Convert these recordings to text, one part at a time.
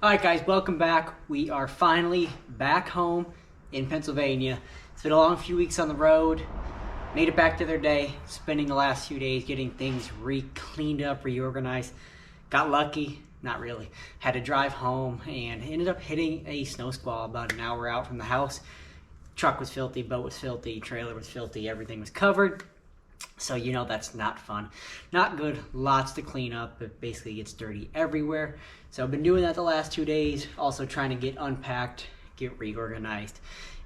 Alright guys, welcome back. We are finally back home in Pennsylvania. It's been a long few weeks on the road. Made it back the other day, spending the last few days getting things cleaned up, reorganized. Got lucky, not really. Had to drive home and ended up hitting a snow squall about an hour out from the house. Truck was filthy, boat was filthy, trailer was filthy, everything was covered. So you know that's not fun. Not good, lots to clean up. It basically gets dirty everywhere. So I've been doing that the last 2 days, also trying to get unpacked, get reorganized.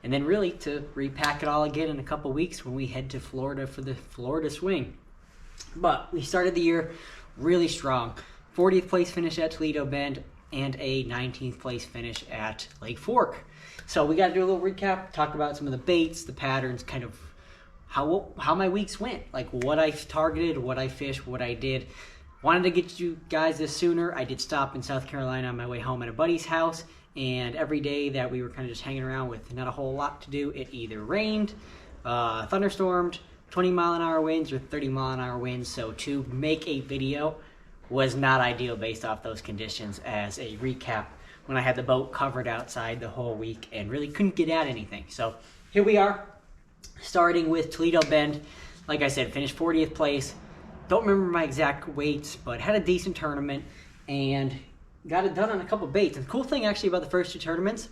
And then really to repack it all again in a couple weeks when we head to Florida for the Florida swing. But we started the year really strong. 40th place finish at Toledo Bend and a 19th place finish at Lake Fork. So we got to do a little recap, talk about some of the baits, the patterns, kind of how my weeks went, like what I targeted, what I fished, what I did. Wanted to get you guys this sooner. I did stop in South Carolina on my way home at a buddy's house, and every day that we were kind of just hanging around with not a whole lot to do, it either rained, thunderstormed, 20-mile-an-hour winds or 30-mile-an-hour winds. So to make a video was not ideal based off those conditions. As a recap, when I had the boat covered outside the whole week and really couldn't get at anything. So here we are, starting with Toledo Bend. Like I said, finished 40th place. Don't remember my exact weights, but had a decent tournament and got it done on a couple baits. And the cool thing actually about the first two tournaments,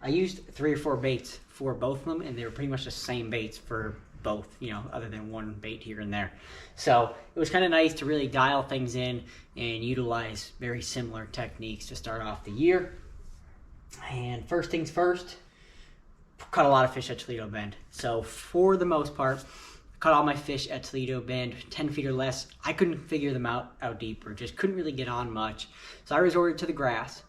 I used 3 or 4 baits for both of them, and they were pretty much the same baits for both, you know, other than one bait here and there. So it was kind of nice to really dial things in and utilize very similar techniques to start off the year. And first things first, caught a lot of fish at Toledo Bend. So for the most part, caught all my fish at Toledo Bend, 10 feet or less. I couldn't figure them out deeper, just couldn't really get on much. So I resorted to the grass,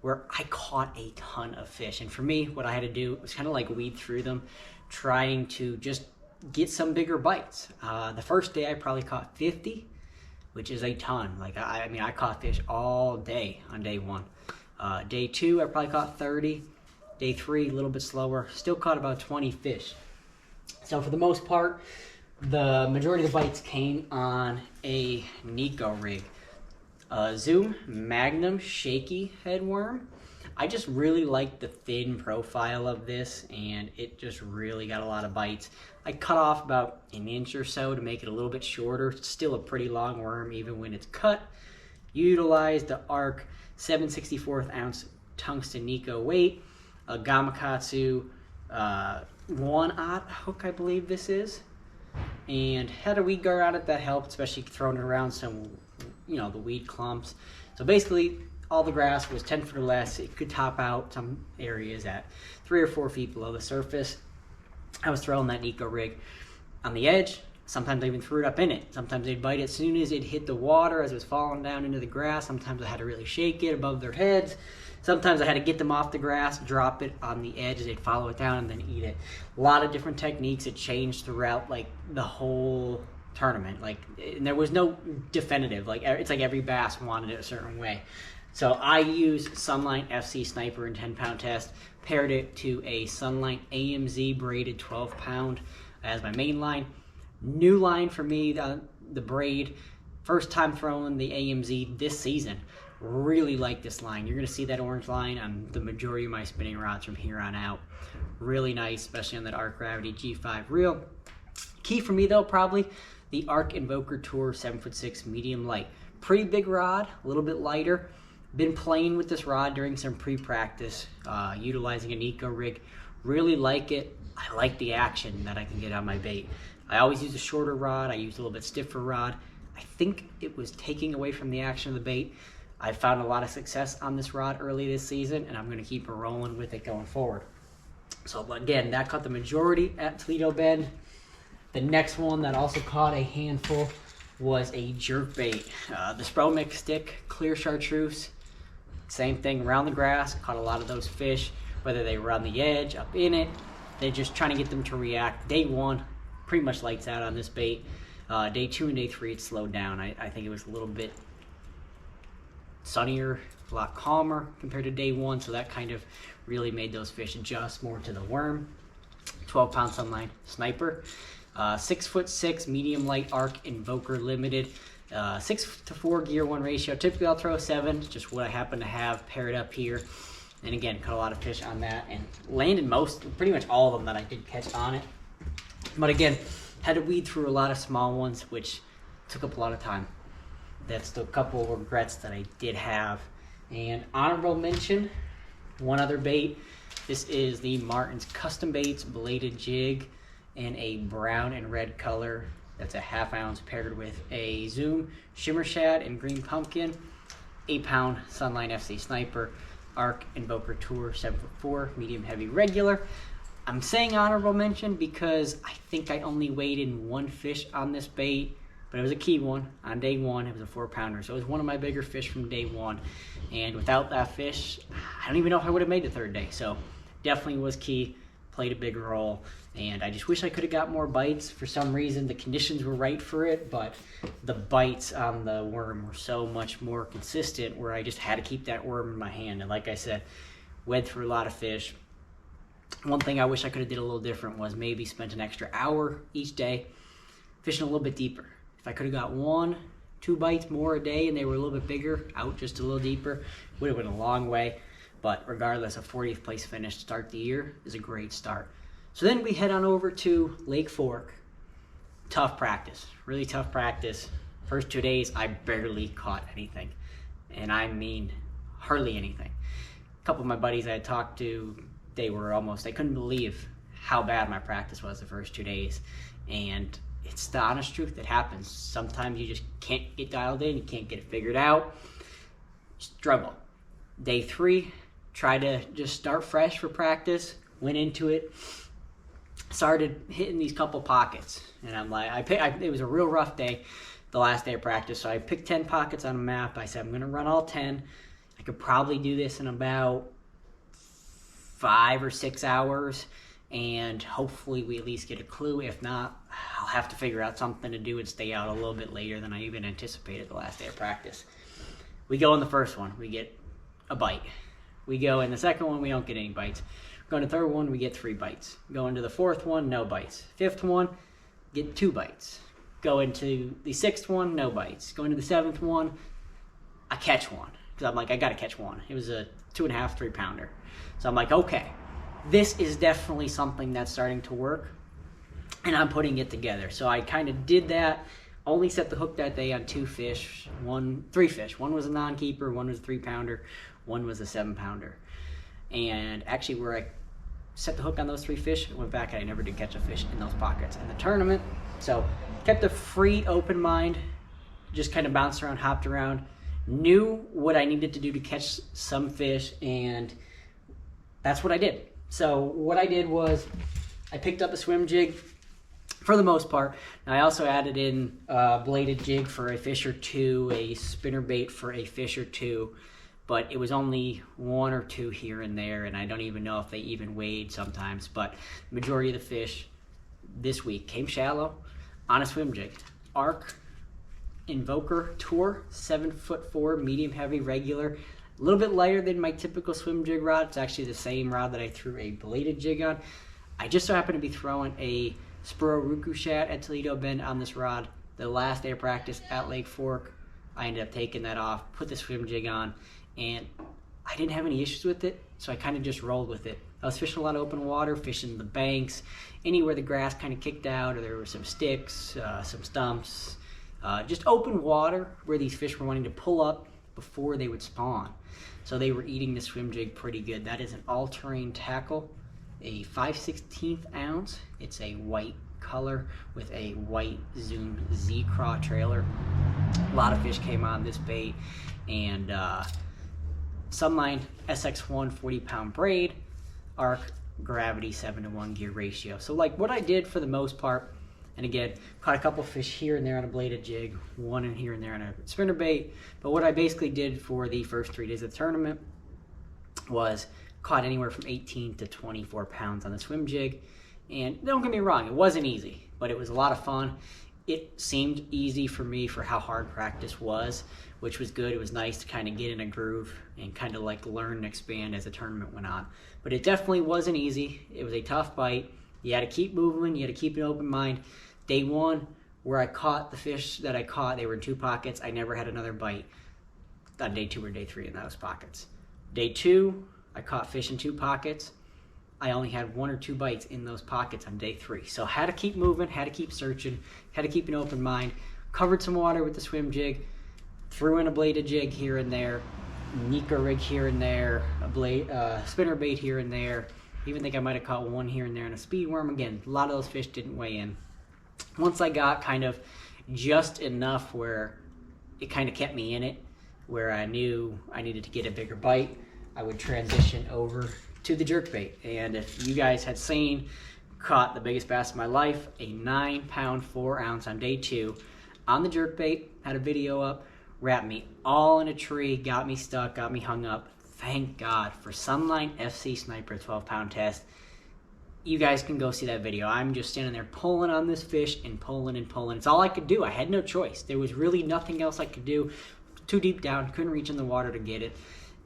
where I caught a ton of fish. And for me, what I had to do was kind of like weed through them, trying to just get some bigger bites. The first day I probably caught 50, which is a ton. Like I mean, I caught fish all day on day 1. Day 2, I probably caught 30. Day 3, a little bit slower, still caught about 20 fish. So for the most part, the majority of the bites came on a Nico rig. Zoom Magnum Shaky Headworm. I just really like the thin profile of this, and it just really got a lot of bites. I cut off about an inch or so to make it a little bit shorter. It's still a pretty long worm even when it's cut. Utilized the ARC 7/64 ounce tungsten Nico weight, a Gamakatsu 1/0 hook, I believe this is, and had a weed guard on it that helped, especially throwing it around some, you know, the weed clumps. So basically all the grass was 10 foot or less. It could top out some areas at 3 or 4 feet below the surface. I was throwing that Nico rig on the edge. Sometimes I even threw it up in it. Sometimes they'd bite it as soon as it hit the water as it was falling down into the grass. Sometimes I had to really shake it above their heads. Sometimes I had to get them off the grass, drop it on the edge, they'd follow it down and then eat it. A lot of different techniques. It changed throughout like the whole tournament. Like, and there was no definitive. Like, it's like every bass wanted it a certain way. So I used Sunline FC Sniper in 10-pound test, paired it to a Sunline AMZ braided 12-pound as my main line. New line for me, the braid. First time throwing the AMZ this season. Really like this line. You're going to see that orange line on the majority of my spinning rods from here on out. Really nice, especially on that Arc Gravity G5 reel. Key for me though, probably the Arc Invoker Tour 7'6" medium light. Pretty big rod, a little bit lighter. Been playing with this rod during some pre-practice, utilizing a Nico rig. Really like it. I like the action that I can get on my bait. I always use a shorter rod. I use a little bit stiffer rod. I think it was taking away from the action of the bait. I found a lot of success on this rod early this season, and I'm going to keep rolling with it going forward. So again, that caught the majority at Toledo Bend. The next one that also caught a handful was a jerkbait. The Spromix stick, clear chartreuse. Same thing around the grass. Caught a lot of those fish, whether they were on the edge, up in it. They're just trying to get them to react. Day 1, pretty much lights out on this bait. Day 2 and day 3, it slowed down. I think it was a little bit sunnier, a lot calmer compared to day 1, so that kind of really made those fish adjust more to the worm. 12-pound Sunline Sniper, 6'6" medium light Arc Invoker Limited, 6-to-4 gear 1 ratio. Typically I'll throw 7, just what I happen to have paired up here. And again, caught a lot of fish on that and landed pretty much all of them that I did catch on it. But again, had to weed through a lot of small ones, which took up a lot of time. That's the couple of regrets that I did have. And honorable mention, one other bait. This is the Martin's Custom Baits Bladed Jig in a brown and red color. That's a 1/2 ounce paired with a Zoom Shimmer Shad and Green Pumpkin, 8-pound Sunline FC Sniper, Arc Invoker Tour 7'4", medium heavy regular. I'm saying honorable mention because I think I only weighed in 1 fish on this bait, but it was a key one on day 1. It was a 4-pounder, so it was one of my bigger fish from day 1. And without that fish, I don't even know if I would have made the 3rd day. So definitely was key, played a big role. And I just wish I could have got more bites. For some reason, the conditions were right for it, but the bites on the worm were so much more consistent where I just had to keep that worm in my hand. And like I said, wed through a lot of fish. One thing I wish I could have did a little different was maybe spent an extra hour each day fishing a little bit deeper. If I could have got 1-2 bites more a day and they were a little bit bigger, out just a little deeper, would have went a long way. But regardless, a 40th place finish to start the year is a great start. So then we head on over to Lake Fork. Tough practice, really tough practice. First 2 days, I barely caught anything. And I mean, hardly anything. A couple of my buddies I had talked to, they couldn't believe how bad my practice was the first 2 days. And it's the honest truth that happens. Sometimes you just can't get dialed in, you can't get it figured out. Struggle. Day 3, try to just start fresh for practice, went into it, started hitting these couple pockets. And I'm like, it was a real rough day, the last day of practice, so I picked 10 pockets on a map. I said, I'm gonna run all 10. I could probably do this in about 5 or 6 hours, and hopefully we at least get a clue. If not, I'll have to figure out something to do and stay out a little bit later than I even anticipated the last day of practice. We go in the first one, we get a bite. We go in the second one, we don't get any bites. Go into the 3rd one, we get 3 bites. Go into the 4th one, no bites. 5th one, get 2 bites. Go into the 6th one, no bites. Go into the 7th one, I catch one. Because I'm like, I gotta catch one. It was a 2.5, 3-pounder. So I'm like, okay, this is definitely something that's starting to work, and I'm putting it together. So I kind of did that. Only set the hook that day on 3 fish. One was a non-keeper, one was a 3-pounder, one was a 7-pounder. And actually where I set the hook on those 3 fish, went back and I never did catch a fish in those pockets in the tournament. So kept a free, open mind, just kind of bounced around, hopped around, knew what I needed to do to catch some fish, and that's what I did. So what I did was I picked up a swim jig for the most part. Now I also added in a bladed jig for a fish or 2, a spinner bait for a fish or 2, but it was only 1 or 2 here and there, and I don't even know if they even weighed sometimes. But the majority of the fish this week came shallow on a swim jig. Arc Invoker Tour, 7'4", medium heavy regular. A little bit lighter than my typical swim jig rod. It's actually the same rod that I threw a bladed jig on. I just so happen to be throwing a Spuro Ruku Shad at Toledo Bend on this rod. The last day of practice at Lake Fork, I ended up taking that off, put the swim jig on, and I didn't have any issues with it, so I kind of just rolled with it. I was fishing a lot of open water, fishing the banks, anywhere the grass kind of kicked out or there were some sticks, some stumps, just open water where these fish were wanting to pull up before they would spawn. So they were eating the swim jig pretty good. That is an all-terrain tackle, a 5/16 ounce. It's a white color with a white Zoom Z-Craw trailer. A lot of fish came on this bait, and Sunline SX1 40-pound braid, Arc Gravity 7-to-1 gear ratio. So like what I did for the most part, and again, caught a couple fish here and there on a bladed jig, 1 in here and there on a spinner bait. But what I basically did for the first 3 days of the tournament was caught anywhere from 18 to 24 pounds on the swim jig. And don't get me wrong, it wasn't easy, but it was a lot of fun. It seemed easy for me for how hard practice was, which was good. It was nice to kind of get in a groove and kind of like learn and expand as the tournament went on. But it definitely wasn't easy. It was a tough bite. You had to keep moving. You had to keep an open mind. Day 1 where I caught the fish that I caught, they were in 2 pockets. I never had another bite on day 2 or day 3 in those pockets. Day 2, I caught fish in 2 pockets. I only had 1 or 2 bites in those pockets on day 3. So had to keep moving, had to keep searching, had to keep an open mind. Covered some water with the swim jig, threw in a bladed jig here and there, Nika rig here and there, a spinner bait here and there. Even think I might have caught 1 here and there, and a speed worm. Again, a lot of those fish didn't weigh in. Once I got kind of just enough where it kind of kept me in it, where I knew I needed to get a bigger bite, I would transition over to the jerkbait. And if you guys had seen, caught the biggest bass of my life, a 9-pound 4-ounce on day 2 on the jerkbait. Had a video up, wrapped me all in a tree, got me stuck, got me hung up. Thank God for Sunline FC Sniper 12-pound test. You guys can go see that video. I'm just standing there pulling on this fish and pulling and pulling. It's all I could do. I had no choice. There was really nothing else I could do. Too deep down, couldn't reach in the water to get it.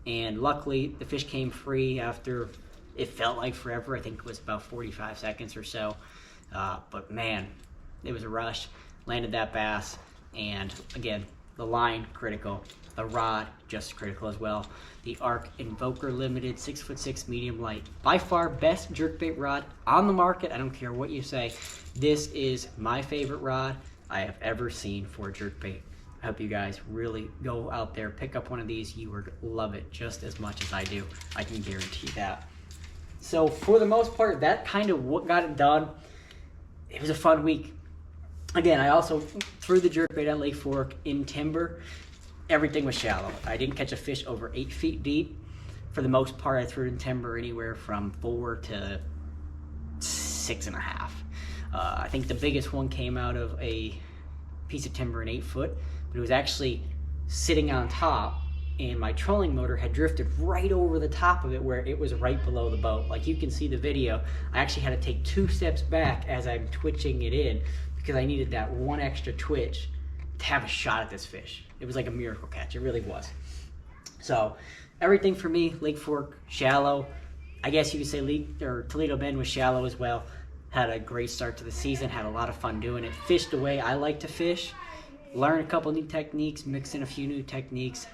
And luckily, the fish came free after it felt like forever. I think it was about 45 seconds or so. But man, it was a rush. Landed that bass. And again, the line, critical. The rod, just critical as well. The Arc Invoker Limited 6'6" medium light. By far, best jerkbait rod on the market. I don't care what you say. This is my favorite rod I have ever seen for jerkbait. I hope you guys really go out there, pick up one of these. You would love it just as much as I do. I can guarantee that. So for the most part, that kind of what got it done. It was a fun week. Again, I also threw the jerkbait at Lake Fork in timber. Everything was shallow. I didn't catch a fish over 8 feet deep. For the most part, I threw it in timber anywhere from 4 to 6.5. I think the biggest one came out of a piece of timber in 8 foot, but it was actually sitting on top, and my trolling motor had drifted right over the top of it where it was right below the boat. Like you can see the video, I actually had to take 2 steps back as I'm twitching it in because I needed that 1 extra twitch to have a shot at this fish. It was like a miracle catch, it really was. So everything for me, Lake Fork, shallow. I guess you could say Toledo Bend was shallow as well. Had a great start to the season, had a lot of fun doing it. Fished the way I like to fish, learned a couple new techniques, mixed in a few new techniques,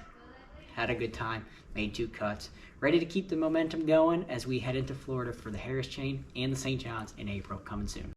had a good time, made 2 cuts. Ready to keep the momentum going as we head into Florida for the Harris Chain and the St. John's in April, coming soon.